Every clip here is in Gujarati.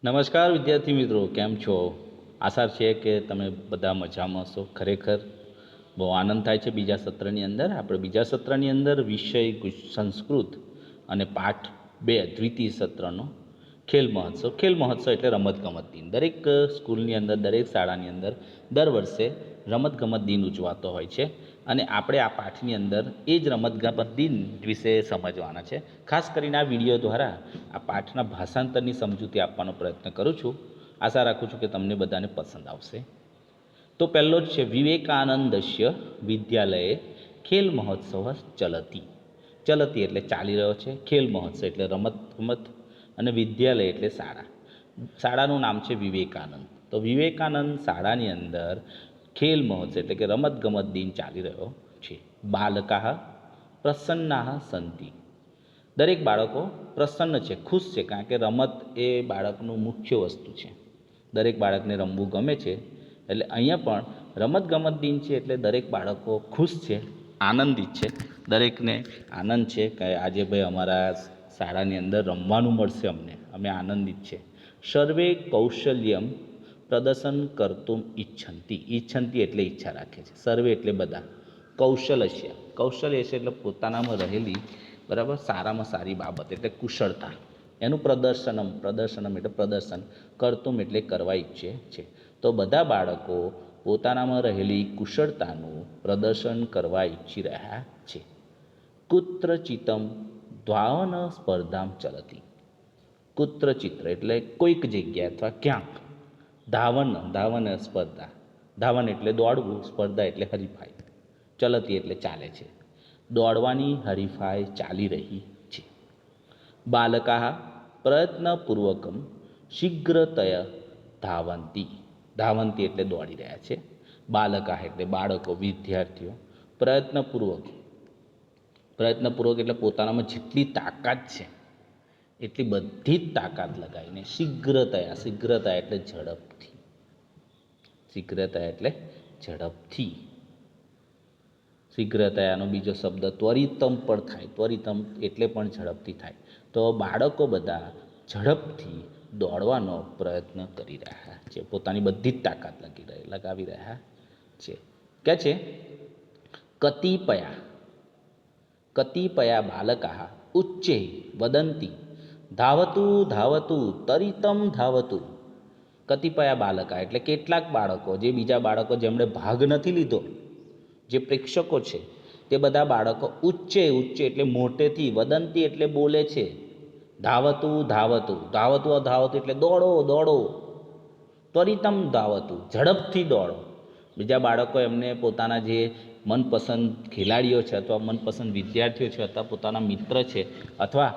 નમસ્કાર વિદ્યાર્થી મિત્રો, કેમ છો? આશા છે કે તમે બધા મજામાં હશો. ખરેખર બહુ આનંદ થાય છે. બીજા સત્રની અંદર આપણે બીજા સત્રની અંદર વિષય સંસ્કૃત અને પાઠ 2 દ્વિતીય સત્રનો ખેલ મહોત્સવ. ખેલ મહોત્સવ એટલે રમતગમત દિન. દરેક સ્કૂલની અંદર, દરેક શાળાની અંદર દર વર્ષે રમતગમત દિન ઉજવાતો હોય છે અને આપણે આ પાઠની અંદર એ જ રમતગમત દિન વિશે સમજવાના છે. ખાસ કરીને આ વિડીયો દ્વારા આ પાઠના ભાષાંતરની સમજૂતી આપવાનો પ્રયત્ન કરું છું. આશા રાખું છું કે તમને બધાને પસંદ આવશે. તો પહેલો જ છે, વિવેકાનંદસ્ય વિદ્યાલયે ખેલ મહોત્સવ ચલતી. ચલતી એટલે ચાલી રહ્યો છે, ખેલ મહોત્સવ એટલે રમતગમત, અને વિદ્યાલય એટલે શાળા. શાળાનું નામ છે વિવેકાનંદ. તો વિવેકાનંદ શાળાની અંદર ખેલ મહોત્સવ એટલે કે રમતગમત દિન ચાલી રહ્યો છે. બાલકાહ પ્રસન્નાહ સંતિ. દરેક બાળકો પ્રસન્ન છે, ખુશ છે, કારણ કે રમત એ બાળકનું મુખ્ય વસ્તુ છે. દરેક બાળકને રમવું ગમે છે. એટલે અહીંયા પણ રમતગમત દિન છે એટલે દરેક બાળકો ખુશ છે, આનંદિત છે. દરેકને આનંદ છે કે આજે ભાઈ અમારા શાળાની અંદર રમવાનું મળશે, અમે આનંદિત છે. સર્વે કૌશલ્યમ પ્રદર્શન કરતું ઈચ્છંતી. ઈચ્છંતી એટલે ઈચ્છા રાખે છે. સર્વે એટલે બધા. કૌશલ્ય એટલે પોતાનામાં રહેલી બરાબર સારામાં સારી બાબત એટલે કુશળતા, એનું પ્રદર્શનમ એટલે પ્રદર્શન, કરતું એટલે કરવા ઈચ્છે છે. તો બધા બાળકો પોતાનામાં રહેલી કુશળતાનું પ્રદર્શન કરવા ઈચ્છી રહ્યા છે. કુત્રચિતમ દ્વાવન સ્પર્ધામ ચલતી. કુત્રચિત્ર એટલે કોઈક જગ્યા અથવા ક્યાંક. ધાવન સ્પર્ધા. ધાવન એટલે દોડવું, સ્પર્ધા એટલે હરીફાઈ, ચલતી એટલે ચાલે છે. દોડવાની હરીફાઈ ચાલી રહી છે. બાલકા પ્રયત્નપૂર્વકમ શીઘ્રતય ધાવંતી. ધાવંતી એટલે દોડી રહ્યા છે. બાલકા એટલે બાળકો, વિદ્યાર્થીઓ. પ્રયત્નપૂર્વક એટલે પોતાનામાં જેટલી તાકાત છે એટલી બધી જ તાકાત લગાવીને શીઘ્રતા એટલે ઝડપથી. શીઘ્રતાનો બીજો શબ્દ ત્વરિતમ પણ થાય. ત્વરિતમ એટલે પણ ઝડપથી થાય. તો બાળકો બધા ઝડપથી દોડવાનો પ્રયત્ન કરી રહ્યા છે, પોતાની બધી જ તાકાત લગાવી રહ્યા છે. કે છે કતિપયા બાલકા ઉચ્ચે વદંતી ધાવતુ તરિતમ ધાવતુ. કતિપયા બાલકા એટલે કેટલાક બાળકો, જે બીજા બાળકો જેમણે ભાગ નથી લીધો, જે પ્રેક્ષકો છે, તે બધા બાળકો ઉચ્ચે એટલે મોટેથી, વદંતી એટલે બોલે છે, ધાવતુ એટલે દોડો, ત્વરિતમ ધાવતુ ઝડપથી દોડો. બીજા બાળકો એમને પોતાના જે મનપસંદ ખેલાડીઓ છે અથવા મનપસંદ વિદ્યાર્થીઓ છે અથવા પોતાના મિત્ર છે અથવા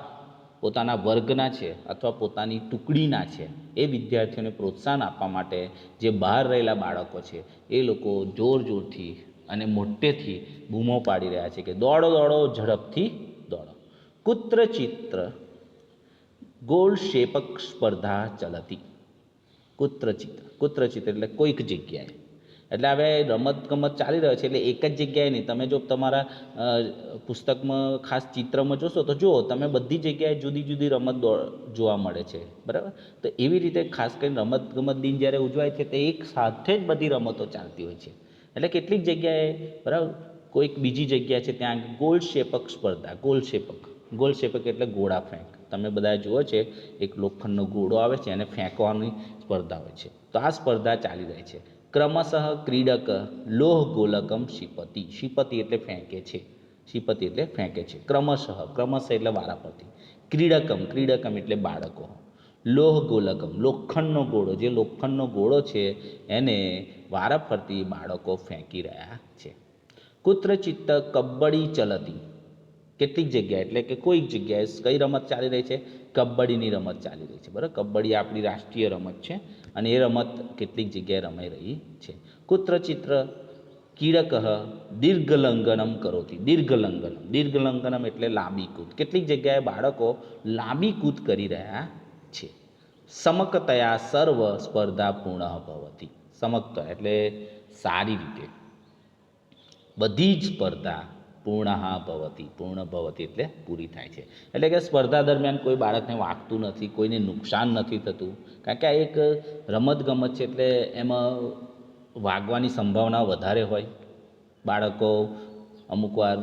પોતાના વર્ગના છે અથવા પોતાની ટુકડીના છે, એ વિદ્યાર્થીઓને પ્રોત્સાહન આપવા માટે જે બહાર રહેલા બાળકો છે એ લોકો જોરથી અને મોટેથી બૂમો પાડી રહ્યા છે કે દોડો, ઝડપથી દોડો. કુત્રચિત્ર ગોળક્ષેપક સ્પર્ધા ચલતી. કુત્રચિત્ર એટલે કોઈક જગ્યાએ. એટલે હવે રમતગમત ચાલી રહ્યો છે એટલે એક જ જગ્યાએ નહીં. તમે જો તમારા પુસ્તકમાં ખાસ ચિત્રમાં જોશો તો જુઓ, તમે બધી જગ્યાએ જુદી જુદી રમત જોવા મળે છે, બરાબર. તો એવી રીતે ખાસ કરીને રમતગમત દિન જ્યારે ઉજવાય છે તે એક સાથે જ બધી રમતો ચાલતી હોય છે. એટલે કેટલીક જગ્યાએ, બરાબર, કોઈક બીજી જગ્યા છે ત્યાં ગોળક્ષેપક સ્પર્ધા. ગોળક્ષેપક એટલે ગોળા ફેંક. તમે બધા જુઓ છે, એક લોખંડનો ગોળો આવે છે અને ફેંકવાની સ્પર્ધા હોય છે. તો આ સ્પર્ધા ચાલી રહી છે. ક્રમશઃ ક્રીડક લોહ ગોલકમ શિપતિ એટલે ફેંકે છે. ક્રમશઃ એટલે વારાફરતી. ક્રીડકમ એટલે બાળકો. લોહ ગોલકમ લોખંડનો ગોળો, જે લોખંડનો ગોળો છે એને વારાફરતી બાળકો ફેંકી રહ્યા છે. કુત્રચિત્ત કબડ્ડી ચલતી. કેટલીક જગ્યાએ એટલે કે કોઈક જગ્યાએ કઈ રમત ચાલી રહી છે? કબડ્ડીની રમત ચાલી રહી છે, બરાબર. કબડ્ડી આપણી રાષ્ટ્રીય રમત છે અને એ રમત કેટલીક જગ્યાએ રમાઈ રહી છે. કુત્રચિત્ર ક્રીડક દીર્ઘલંઘનમ કરોતી. દીર્ઘલંઘનમ એટલે લાંબી કૂદ. કેટલીક જગ્યાએ બાળકો લાંબી કૂદ કરી રહ્યા છે. સમકતયા સર્વ સ્પર્ધા પૂર્ણ ભવતી. સમકતા એટલે સારી રીતે બધી જ સ્પર્ધા પૂર્ણઃ ભવતી, પૂર્ણ ભવતી એટલે પૂરી થાય છે. એટલે કે સ્પર્ધા દરમિયાન કોઈ બાળકને વાગતું નથી, કોઈને નુકસાન નથી થતું, કારણ કે આ એક રમતગમત છે એટલે એમાં વાગવાની સંભાવના વધારે હોય. બાળકો અમુક વાર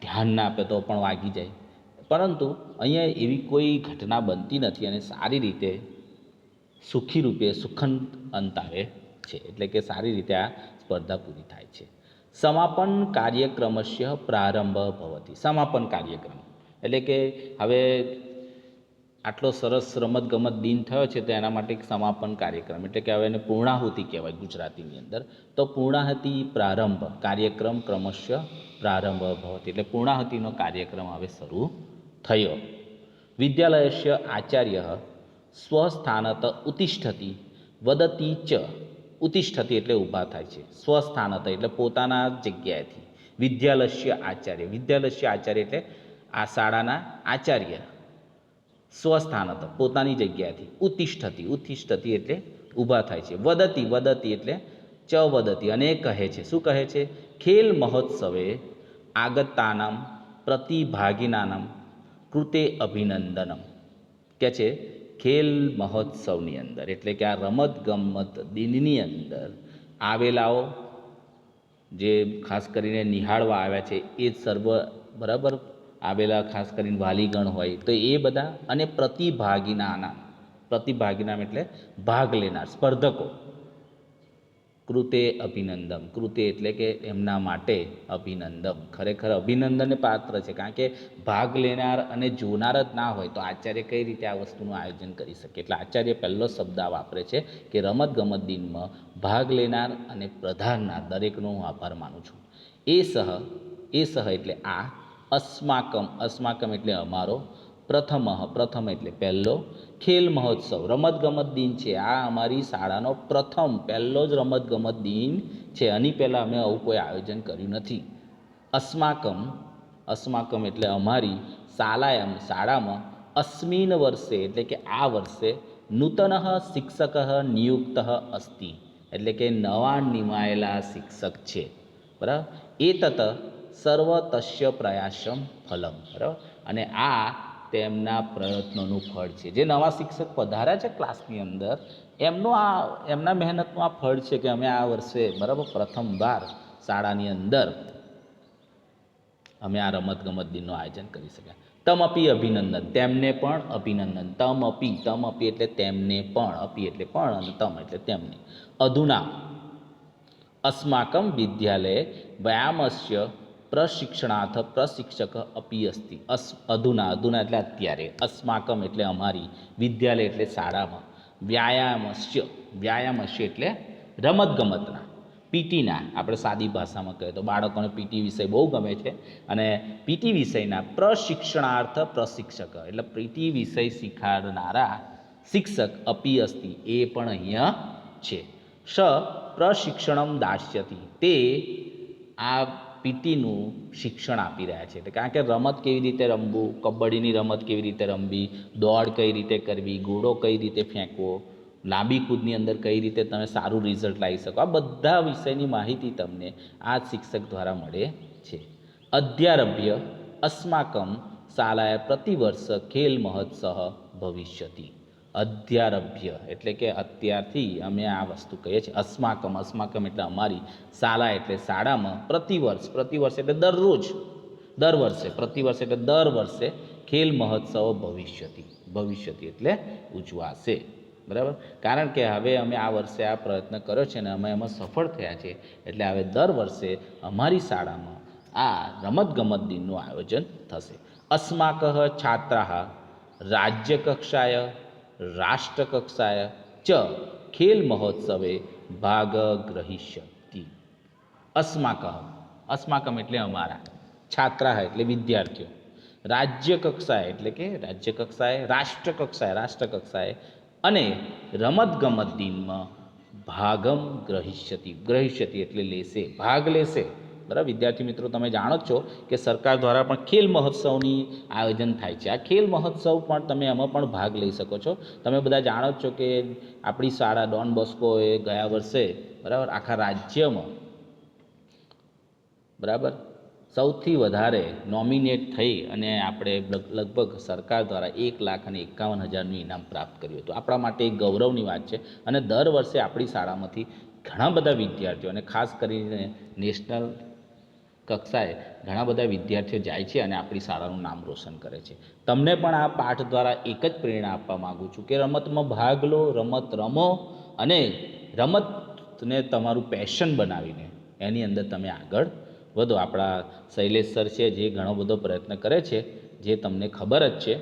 ધ્યાન ના આપે તો પણ વાગી જાય, પરંતુ અહીંયા એવી કોઈ ઘટના બનતી નથી અને સારી રીતે સુખી રૂપે સુખંત અંત આવે છે. એટલે કે સારી રીતે આ સ્પર્ધા પૂરી થાય છે. સમાપન કાર્યક્રમસ્ય પ્રારંભ ભવતી. સમાપન કાર્યક્રમ એટલે કે હવે આટલો સરસ રમતગમત દિન થયો છે તો એના માટે એક સમાપન કાર્યક્રમ એટલે કે હવે એને પૂર્ણાહુતિ કહેવાય ગુજરાતીની અંદર. તો પૂર્ણાહુતિ પ્રારંભ કાર્યક્રમ ક્રમશઃ પ્રારંભ ભવતી એટલે પૂર્ણાહુતિનો કાર્યક્રમ હવે શરૂ થયો. વિદ્યાલયસ્ય આચાર્ય સ્વસ્થાનત ઉત્તિષ્ઠતિ વદતી ચ. ઉત્તિષ્ઠતિ એટલે ઊભા થાય છે, સ્વસ્થાનત એટલે પોતાના જગ્યાએથી. વિદ્યાલયસ્ય આચાર્ય, વિદ્યાલયસ્ય આચાર્ય એટલે આ શાળાના આચાર્ય. સ્વસ્થાનત પોતાની જગ્યાએથી. ઉત્તિષ્ઠતિ, ઉત્તિષ્ઠતિ એટલે ઊભા થાય છે. વદતી, વદતી એટલે ચ વદતી અને કહે છે. શું કહે છે? ખેલ મહોત્સવે આગતાનામ પ્રતિભાગીનાનામ કૃતે અભિનંદનમ. કે છે ખેલ મહોત્સવની અંદર એટલે કે આ રમત ગમત દિનની અંદર આવેલાઓ જે ખાસ કરીને નિહાળવા આવ્યા છે એ સર્વ બરાબર આવેલા ખાસ કરીને વાલીગણ હોય તો એ બધા અને પ્રતિભાગીનાના, પ્રતિભાગીનામ એટલે ભાગ લેનાર સ્પર્ધકો. કૃતે અભિનંદન, કૃતે એટલે કે એમના માટે અભિનંદન, ખરેખર અભિનંદનને પાત્ર છે, કારણ કે ભાગ લેનાર અને જોનાર જ ના હોય તો આચાર્ય કઈ રીતે આ વસ્તુનું આયોજન કરી શકે. એટલે આચાર્ય પહેલો શબ્દ વાપરે છે કે રમત ગમત દિનમાં ભાગ લેનાર અને પ્રધાનનાર દરેકનો હું આભાર માનું છું. એ સહ એટલે આ અસ્માકમ, અસ્માકમ એટલે અમારો, પ્રથમ, પ્રથમ એટલે પહેલો, ખેલ મહોત્સવ રમતગમત દિન છે, આ અમારી શાળાનો પ્રથમ પહેલો જ રમતગમત દિન છે, આની પહેલાં અમે આવું કોઈ આયોજન કર્યું નથી. અસ્માકમ, અસ્માકમ એટલે અમારી શાલાયામ, શાળામાં અસ્મિન વર્ષે એટલે કે આ વર્ષે નૂતન શિક્ષક નિયુક્ત અસ્તિ એટલે કે નવા નિમાયેલા શિક્ષક છે. બરાબર. એતત સર્વ તસ્ય પ્રયાસમ ફલમ. બરાબર. અને આ તેમના પ્રયત્નોનું ફળ છે. જે નવા શિક્ષક પધાર્યા છે ક્લાસની અંદર એમનું આ એમના મહેનતનું આ ફળ છે કે અમે આ વર્ષે બરાબર પ્રથમવાર શાળાની અંદર અમે આ રમતગમત દિનનું આયોજન કરી શક્યા. તમઅપી અભિનંદન, તેમને પણ અભિનંદન. તમઅપી, તમઅપી એટલે તેમને પણ, અપી એટલે પણ અને તમ એટલે તેમને. અધુના અસ્માકમ વિદ્યાલયે વ્યાયામસ્ય પ્રશિક્ષણાર્થ પ્રશિક્ષક અપી અસ્તિ. અધુના, અધુના એટલે અત્યારે, અસ્માકમ એટલે અમારી, વિદ્યાલય એટલે શાળામાં, વ્યાયામસ્ય, વ્યાયામસ્ય એટલે રમતગમતના, પીટીના, આપણે સાદી ભાષામાં કહીએ તો બાળકોને પીટી વિષય બહુ ગમે છે અને પીટી વિષયના પ્રશિક્ષણાર્થ પ્રશિક્ષક એટલે પીટી વિષય શીખવાડનારા શિક્ષક અપી અસ્તિ એ પણ અહીંયા છે. સ પ્રશિક્ષણમ દાસ્યતિ, તે આ પીટીનું શિક્ષણ આપી રહ્યા છે. એટલે કારણ કે રમત કેવી રીતે રમવું, કબડ્ડીની રમત કેવી રીતે રમવી, દોડ કઈ રીતે કરવી, ઘોડો કઈ રીતે ફેંકવો, લાંબી કૂદની અંદર કઈ રીતે તમે સારું રિઝલ્ટ લાવી શકો, આ બધા વિષયની માહિતી તમને આ શિક્ષક દ્વારા મળે છે. અધ્યારભ્ય અસ્માકમ શાળાએ પ્રતિવર્ષ ખેલ મહોત્સવ ભવિષ્યતિ. અધ્યારભ્ય એટલે કે અત્યારથી અમે આ વસ્તુ કહીએ છીએ. અસ્માકમ, અસ્માકમ એટલે અમારી, શાળા એટલે શાળામાં, પ્રતિવર્ષ, પ્રતિવર્ષ એટલે દરરોજ, દર વર્ષે, પ્રતિવર્ષ એટલે દર વર્ષે ખેલ મહોત્સવ ભવિષ્યતિ, ભવિષ્યતિ એટલે ઉજવાશે. બરાબર. કારણ કે હવે અમે આ વર્ષે આ પ્રયત્ન કર્યો છે અને અમે એમાં સફળ થયા છે એટલે હવે દર વર્ષે અમારી શાળામાં આ રમતગમત દિનનું આયોજન થશે. અસ્માકઃ છાત્રાઃ રાજ્યકક્ષાએ રાષ્ટ્રકક્ષાએ ચ ખેલ મહોત્સવે ભાગ ગ્રહિષ્યતિ. અસ્માકઃ, અસ્માકમ એટલે અમારા, છાત્રાઃ એટલે વિદ્યાર્થીઓ, રાજ્યકક્ષાએ એટલે કે રાજ્યકક્ષાએ, રાષ્ટ્રકક્ષાએ, રાષ્ટ્રકક્ષાએ અને રમતગમત દિનમાં ભાગમ ગ્રહિષ્યતિ, ગ્રહિષ્યતિ એટલે લેશે, ભાગ લેશે. બરાબર. વિદ્યાર્થી મિત્રો, તમે જાણો જ છો કે સરકાર દ્વારા પણ ખેલ મહોત્સવની આયોજન થાય છે. આ ખેલ મહોત્સવ પણ તમે એમાં પણ ભાગ લઈ શકો છો. તમે બધા જાણો જ છો કે આપણી શાળા ડોન બોસ્કોએ ગયા વર્ષે બરાબર આખા રાજ્યમાં બરાબર સૌથી વધારે નોમિનેટ થઈ અને આપણે લગભગ સરકાર દ્વારા 1,51,000નું ઇનામ પ્રાપ્ત કર્યું હતું. આપણા માટે એક ગૌરવની વાત છે. અને દર વર્ષે આપણી શાળામાંથી ઘણા બધા વિદ્યાર્થીઓ, અને ખાસ કરીને નેશનલ કક્ષાએ ઘણા બધા વિદ્યાર્થીઓ જાય છે અને આપણી શાળાનું નામ રોશન કરે છે. તમને પણ આ પાઠ દ્વારા એક જ પ્રેરણા આપવા માગું છું કે રમતમાં ભાગ લો, રમત રમો અને રમતને તમારું પેશન બનાવીને એની અંદર તમે આગળ વધો. આપણા શૈલેષ સર છે જે ઘણો બધો પ્રયત્ન કરે છે, જે તમને ખબર જ છે.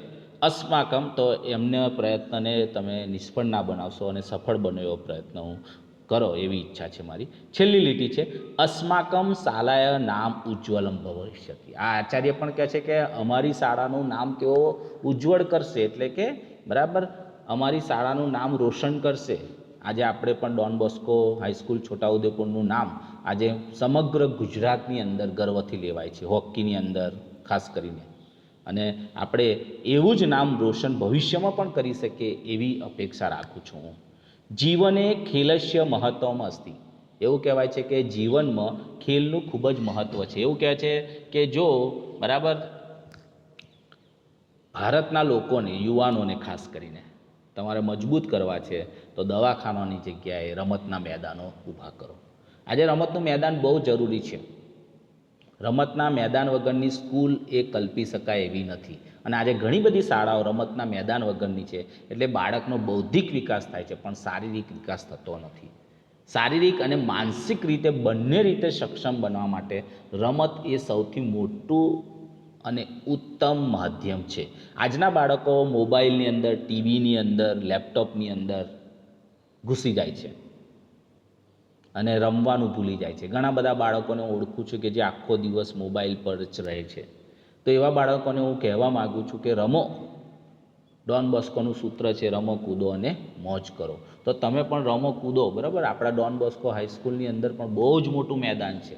અસ્માકમ, તો એમના પ્રયત્નને તમે નિષ્ફળ ના બનાવશો અને સફળ બનો એવો પ્રયત્ન હું કરો એવી ઈચ્છા છે મારી. છેલ્લી લીટી છે, અસ્માકમ શાલાય નામ ઉજ્જવલમ ભવિષ્યતિ. આ આચાર્ય પણ કહે છે કે અમારી શાળાનું નામ તેઓ ઉજ્જવળ કરશે, એટલે કે બરાબર અમારી શાળાનું નામ રોશન કરશે. આજે આપણે પણ ડોન બોસ્કો હાઈસ્કૂલ છોટાઉદેપુરનું નામ આજે સમગ્ર ગુજરાતની અંદર ગર્વથી લેવાય છે, હોકીની અંદર ખાસ કરીને. અને આપણે એવું જ નામ રોશન ભવિષ્યમાં પણ કરી શકીએ એવી અપેક્ષા રાખું છું હું. જીવને ખેલસ્ય મહત્વમ અસ્તિ. એવું કહેવાય છે કે જીવનમાં ખેલનું ખૂબ જ મહત્ત્વ છે. એવું કહે છે કે જો બરાબર ભારતના લોકોને, યુવાનોને ખાસ કરીને તમારે મજબૂત કરવા છે તો દવાખાનાની જગ્યાએ રમતના મેદાનો ઊભા કરો. આજે રમતનું મેદાન બહુ જરૂરી છે. રમતના મેદાન વગરની સ્કૂલ એ કલ્પી શકાય એવી નથી. અને આજે ઘણી બધી શાળાઓ રમતના મેદાન વગરની છે, એટલે બાળકનો બૌદ્ધિક વિકાસ થાય છે પણ શારીરિક વિકાસ થતો નથી. શારીરિક અને માનસિક રીતે બંને રીતે સક્ષમ બનવા માટે રમત એ સૌથી મોટું અને ઉત્તમ માધ્યમ છે. આજના બાળકો મોબાઈલની અંદર, ટીવીની અંદર, લેપટોપની અંદર ઘૂસી જાય છે અને રમવાનું ભૂલી જાય છે. ઘણા બધા બાળકોને ઓળખું છું કે જે આખો દિવસ મોબાઈલ પર જ રહે છે. તો એવા બાળકોને હું કહેવા માગું છું કે રમો. ડોન બોસ્કોનું સૂત્ર છે, રમો, કૂદો અને મોજ કરો. તો તમે પણ રમો, કૂદો. બરાબર, આપણા ડોન બોસ્કો હાઈસ્કૂલની અંદર પણ બહુ જ મોટું મેદાન છે.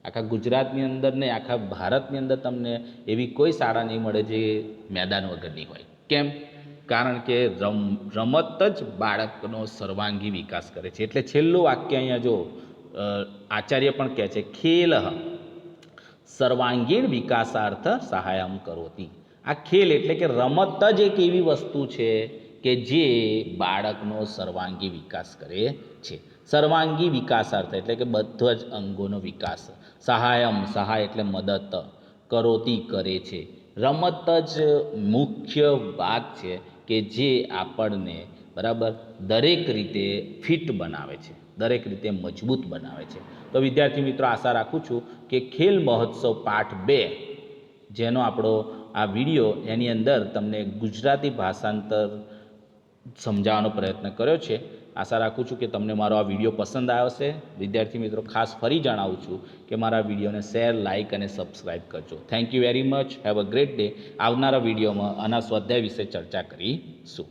આખા ગુજરાતની અંદર ને આખા ભારતની અંદર તમને એવી કોઈ શાળા નહીં મળે જે મેદાન વગરની હોય. કેમ? કારણ કે રમત જ બાળકનો સર્વાંગી વિકાસ કરે છે. એટલે છેલ્લું વાક્ય અહીંયા જો આચાર્ય પણ કહે છે, ખેલ સર્વાંગીણ વિકાસાર્થ સહાયમ કરોતી. આ ખેલ એટલે કે રમત જ એક એવી વસ્તુ છે કે જે બાળકનો સર્વાંગી વિકાસ કરે છે. સર્વાંગી વિકાસાર્થ એટલે કે બધા જ અંગોનો વિકાસ. સહાયમ, સહાય એટલે મદદ, કરોતી કરે છે. રમત જ મુખ્ય વાત છે કે જે આપણને બરાબર દરેક રીતે ફિટ બનાવે છે, દરેક રીતે મજબૂત બનાવે છે. તો વિદ્યાર્થી મિત્રો, આશા રાખું છું કે ખેલ મહોત્સવ પાઠ 2 જેનો આપણો આ વિડીયો એની અંદર તમને ગુજરાતી ભાષાંતર સમજાવવાનો પ્રયત્ન કર્યો છે. આશા રાખું છું કે તમને મારો આ વિડીયો પસંદ આવ્યો છે. વિદ્યાર્થી મિત્રો, ખાસ ફરી જણાવું છું કે મારા વિડીયોને શેર, લાઇક અને સબસ્ક્રાઈબ કરજો. Thank you very much. Have a great day. આવનારા વિડીયોમાં આના સ્વાધ્યાય વિશે ચર્ચા કરીશું.